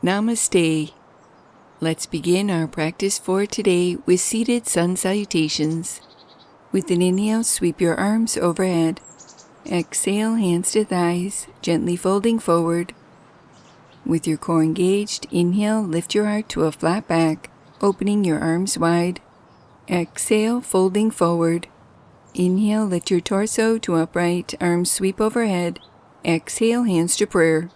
Namaste. Let's begin our practice for today with seated sun salutations. With an inhale, sweep your arms overhead. Exhale, hands to thighs, gently folding forward. With your core engaged, inhale, lift your heart to a flat back, opening your arms wide. Exhale, folding forward. Inhale, lift your torso to upright, arms sweep overhead. Exhale, hands to prayer.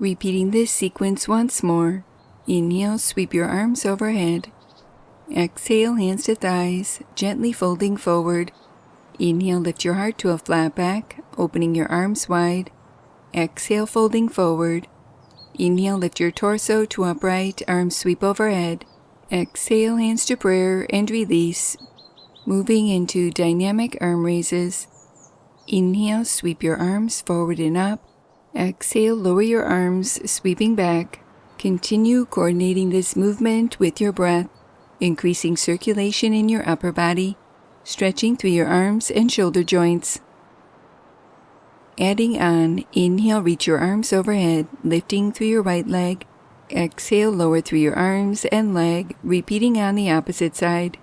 Repeating this sequence once more. Inhale, sweep your arms overhead. Exhale, hands to thighs, gently folding forward. Inhale, lift your heart to a flat back, opening your arms wide. Exhale, folding forward. Inhale, lift your torso to upright, arms sweep overhead. Exhale, hands to prayer, and release. Moving into dynamic arm raises. Inhale, sweep your arms forward and up. Exhale, lower your arms, sweeping back. Continue coordinating this movement with your breath, increasing circulation in your upper body, stretching through your arms and shoulder joints. Adding on, inhale, reach your arms overhead, lifting through your right leg. Exhale, lower through your arms and leg, repeating on the opposite side.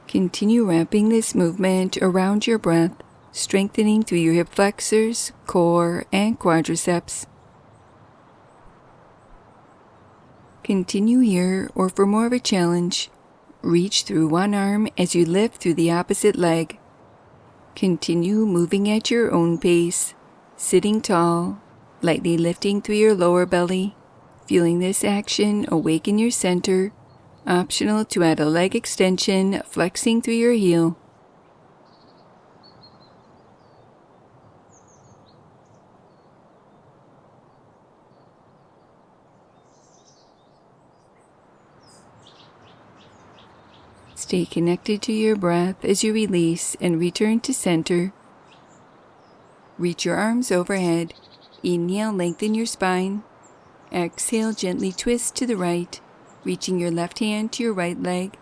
Continue wrapping this movement around your breath, strengthening through your hip flexors, core, and quadriceps. Continue here, or for more of a challenge, reach through one arm as you lift through the opposite leg. Continue moving at your own pace, sitting tall, lightly lifting through your lower belly, feeling this action awaken your center. Optional to add a leg extension, flexing through your heel. Stay connected to your breath as you release and return to center. Reach your arms overhead. Inhale, lengthen your spine. Exhale, gently twist to the right, reaching your left hand to your right leg,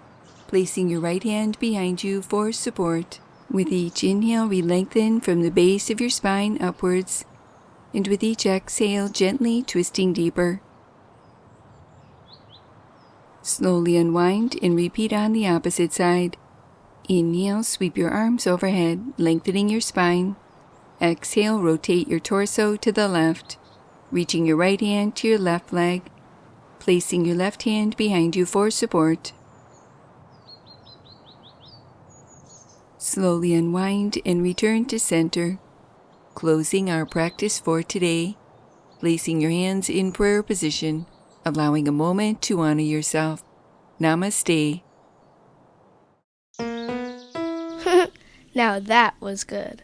placing your right hand behind you for support. With each inhale, re-lengthen from the base of your spine upwards, and with each exhale, gently twisting deeper. Slowly unwind and repeat on the opposite side. Inhale, sweep your arms overhead, lengthening your spine. Exhale, rotate your torso to the left, reaching your right hand to your left leg, placing your left hand behind you for support. Slowly unwind and return to center. Closing our practice for today, placing your hands in prayer position, allowing a moment to honor yourself. Namaste. Now that was good.